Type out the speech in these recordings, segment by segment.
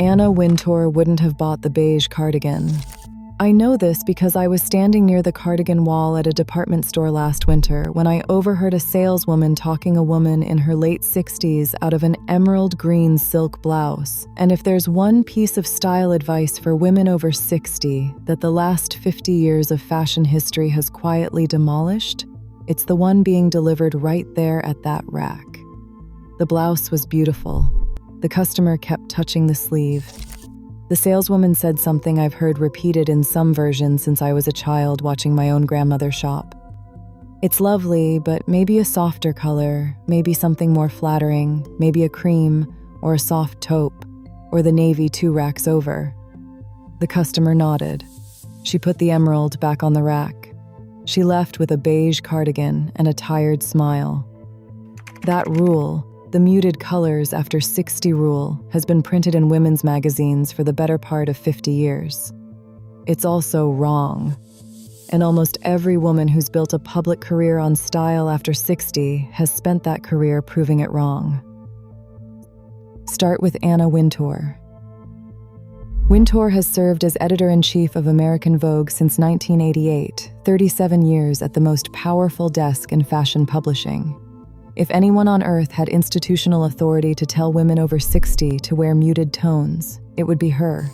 Anna Wintour wouldn't have bought the beige cardigan. I know this because I was standing near the cardigan wall at a department store last winter when I overheard a saleswoman talking a woman in her late 60s out of an emerald green silk blouse. And if there's one piece of style advice for women over 60 that the last 50 years of fashion history has quietly demolished, it's the one being delivered right there at that rack. The blouse was beautiful. The customer kept touching the sleeve. The saleswoman said something I've heard repeated in some versions since I was a child watching my own grandmother shop. It's lovely, but maybe a softer color, maybe something more flattering, maybe a cream or a soft taupe, or the navy 2 racks over. The customer nodded. She put the emerald back on the rack. She left with a beige cardigan and a tired smile. That rule, the muted colors after 60 rule, has been printed in women's magazines for the better part of 50 years. It's also wrong. And almost every woman who's built a public career on style after 60 has spent that career proving it wrong. Start with Anna Wintour. Wintour has served as editor-in-chief of American Vogue since 1988, 37 years at the most powerful desk in fashion publishing. If anyone on earth had institutional authority to tell women over 60 to wear muted tones, it would be her.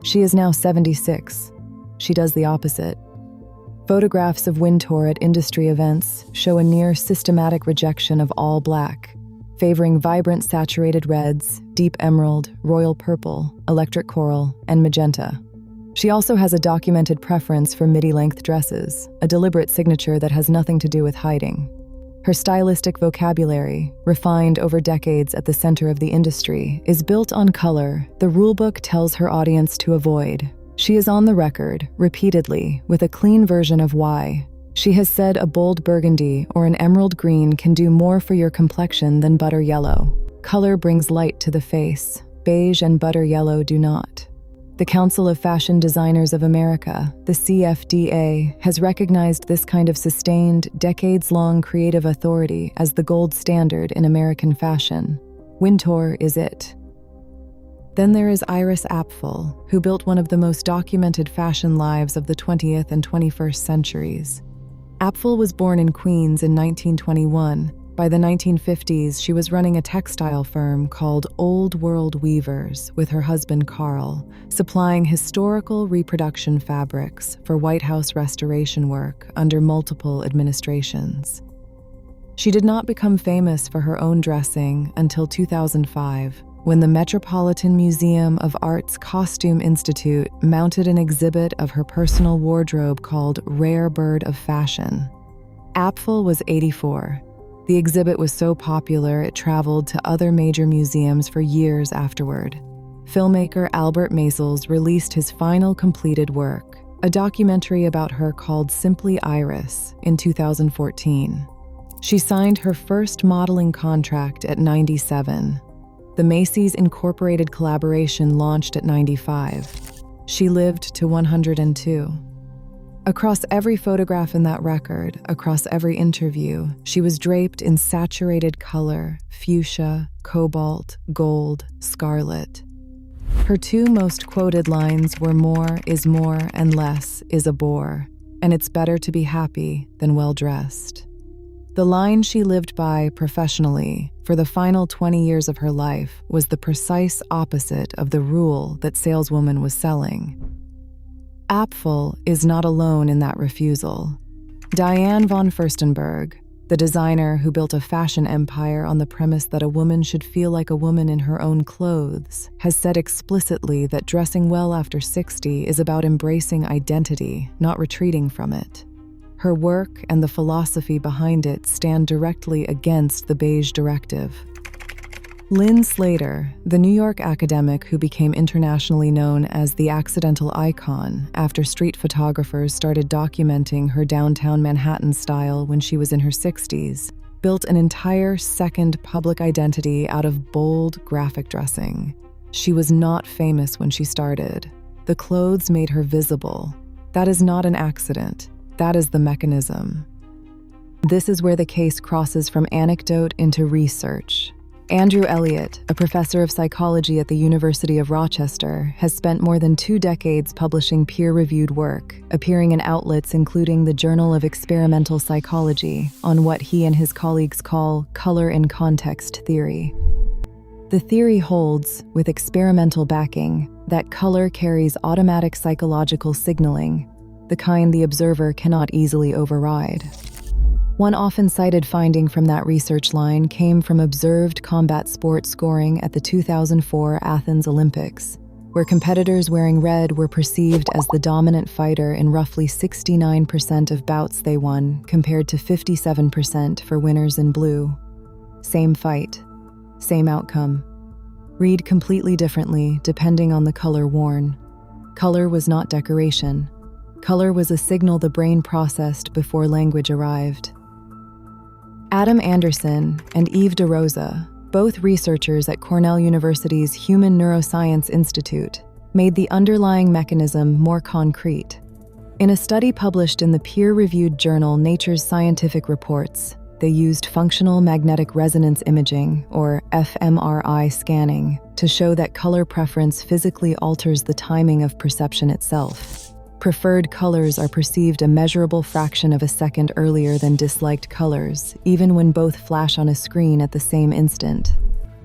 She is now 76. She does the opposite. Photographs of Wintour at industry events show a near systematic rejection of all black, favoring vibrant saturated reds, deep emerald, royal purple, electric coral, and magenta. She also has a documented preference for midi-length dresses, a deliberate signature that has nothing to do with hiding. Her stylistic vocabulary, refined over decades at the center of the industry, is built on color the rulebook tells her audience to avoid. She is on the record, repeatedly, with a clean version of why. She has said a bold burgundy or an emerald green can do more for your complexion than butter yellow. Color brings light to the face. Beige and butter yellow do not. The Council of Fashion Designers of America, the CFDA, has recognized this kind of sustained, decades-long creative authority as the gold standard in American fashion. Wintour is it. Then there is Iris Apfel, who built one of the most documented fashion lives of the 20th and 21st centuries. Apfel was born in Queens in 1921. By the 1950s, she was running a textile firm called Old World Weavers with her husband Carl, supplying historical reproduction fabrics for White House restoration work under multiple administrations. She did not become famous for her own dressing until 2005, when the Metropolitan Museum of Art's Costume Institute mounted an exhibit of her personal wardrobe called Rare Bird of Fashion. Apfel was 84. The exhibit was so popular it traveled to other major museums for years afterward. Filmmaker Albert Maysles released his final completed work, a documentary about her called Simply Iris, in 2014. She signed her first modeling contract at 97. The Macy's Incorporated collaboration launched at 95. She lived to 102. Across every photograph in that record, across every interview, she was draped in saturated color, fuchsia, cobalt, gold, scarlet. Her 2 most quoted lines were "More is more and less is a bore, and it's better to be happy than well-dressed." The line she lived by professionally for the final 20 years of her life was the precise opposite of the rule that saleswoman was selling. Apfel is not alone in that refusal. Diane von Furstenberg, the designer who built a fashion empire on the premise that a woman should feel like a woman in her own clothes, has said explicitly that dressing well after 60 is about embracing identity, not retreating from it. Her work and the philosophy behind it stand directly against the beige directive. Lynn Slater, the New York academic who became internationally known as the accidental icon after street photographers started documenting her downtown Manhattan style when she was in her 60s, built an entire second public identity out of bold graphic dressing. She was not famous when she started. The clothes made her visible. That is not an accident. That is the mechanism. This is where the case crosses from anecdote into research. Andrew Elliot, a professor of psychology at the University of Rochester, has spent more than 2 decades publishing peer-reviewed work, appearing in outlets including the Journal of Experimental Psychology, on what he and his colleagues call color in context theory. The theory holds, with experimental backing, that color carries automatic psychological signaling, the kind the observer cannot easily override. One often cited finding from that research line came from observed combat sport scoring at the 2004 Athens Olympics, where competitors wearing red were perceived as the dominant fighter in roughly 69% of bouts they won, compared to 57% for winners in blue. Same fight, same outcome. Read completely differently depending on the color worn. Color was not decoration. Color was a signal the brain processed before language arrived. Adam Anderson and Eve DeRosa, both researchers at Cornell University's Human Neuroscience Institute, made the underlying mechanism more concrete. In a study published in the peer-reviewed journal Nature's Scientific Reports, they used functional magnetic resonance imaging, or fMRI scanning, to show that color preference physically alters the timing of perception itself. Preferred colors are perceived a measurable fraction of a second earlier than disliked colors, even when both flash on a screen at the same instant.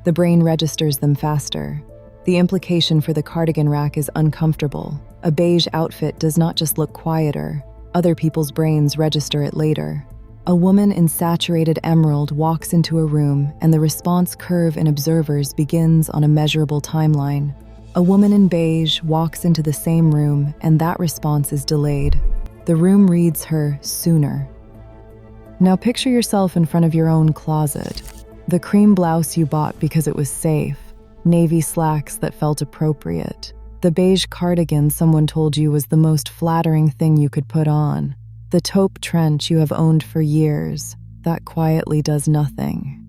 The brain registers them faster. The implication for the cardigan rack is uncomfortable. A beige outfit does not just look quieter. Other people's brains register it later. A woman in saturated emerald walks into a room, and the response curve in observers begins on a measurable timeline. A woman in beige walks into the same room, and that response is delayed. The room reads her sooner. Now picture yourself in front of your own closet. The cream blouse you bought because it was safe, navy slacks that felt appropriate, the beige cardigan someone told you was the most flattering thing you could put on, the taupe trench you have owned for years that quietly does nothing.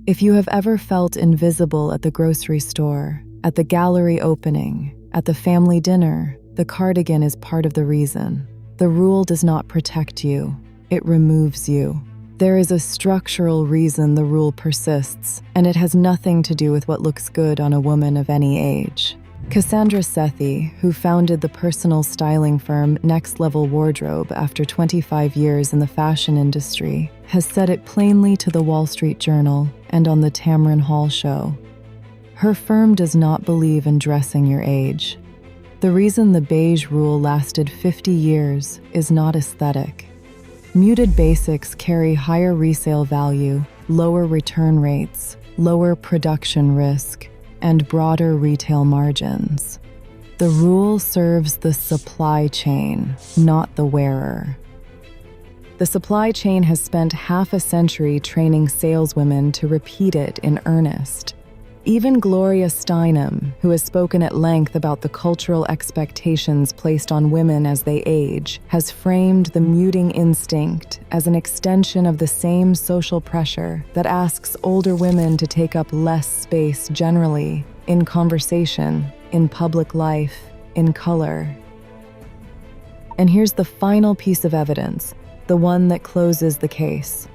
If you have ever felt invisible at the grocery store, at the gallery opening, at the family dinner, the cardigan is part of the reason. The rule does not protect you, it removes you. There is a structural reason the rule persists, and it has nothing to do with what looks good on a woman of any age. Cassandra Sethi, who founded the personal styling firm Next Level Wardrobe after 25 years in the fashion industry, has said it plainly to the Wall Street Journal and on the Tamron Hall show. Her firm does not believe in dressing your age. The reason the beige rule lasted 50 years is not aesthetic. Muted basics carry higher resale value, lower return rates, lower production risk, and broader retail margins. The rule serves the supply chain, not the wearer. The supply chain has spent half a century training saleswomen to repeat it in earnest. Even Gloria Steinem, who has spoken at length about the cultural expectations placed on women as they age, has framed the muting instinct as an extension of the same social pressure that asks older women to take up less space generally, in conversation, in public life, in color. And here's the final piece of evidence, the one that closes the case.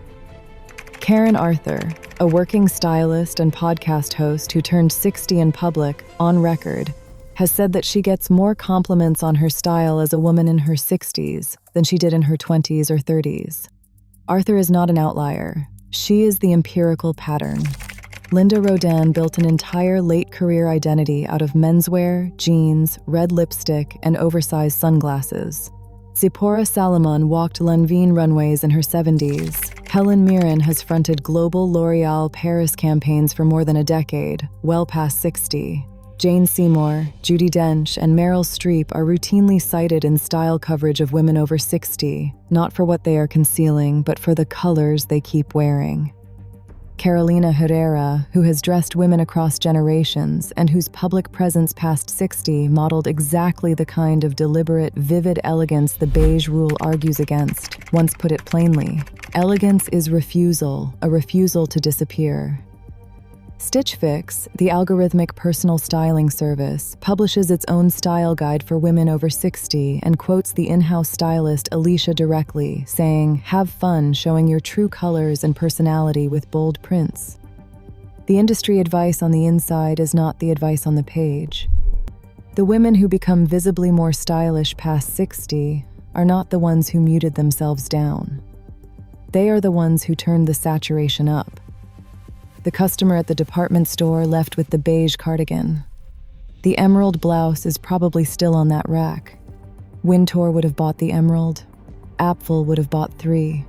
Karen Arthur, a working stylist and podcast host who turned 60 in public, on record, has said that she gets more compliments on her style as a woman in her 60s than she did in her 20s or 30s. Arthur is not an outlier. She is the empirical pattern. Linda Rodin built an entire late-career identity out of menswear, jeans, red lipstick, and oversized sunglasses. Zipporah Salomon walked Lanvin runways in her 70s. Helen Mirren has fronted global L'Oreal Paris campaigns for more than a decade, well past 60. Jane Seymour, Judi Dench, and Meryl Streep are routinely cited in style coverage of women over 60, not for what they are concealing, but for the colors they keep wearing. Carolina Herrera, who has dressed women across generations and whose public presence past 60 modeled exactly the kind of deliberate, vivid elegance the beige rule argues against, once put it plainly: elegance is refusal, a refusal to disappear. Stitch Fix, the algorithmic personal styling service, publishes its own style guide for women over 60 and quotes the in-house stylist Alicia directly, saying, "Have fun showing your true colors and personality with bold prints." The industry advice on the inside is not the advice on the page. The women who become visibly more stylish past 60 are not the ones who muted themselves down. They are the ones who turned the saturation up. The customer at the department store left with the beige cardigan. The emerald blouse is probably still on that rack. Wintour would have bought the emerald. Apfel would have bought 3.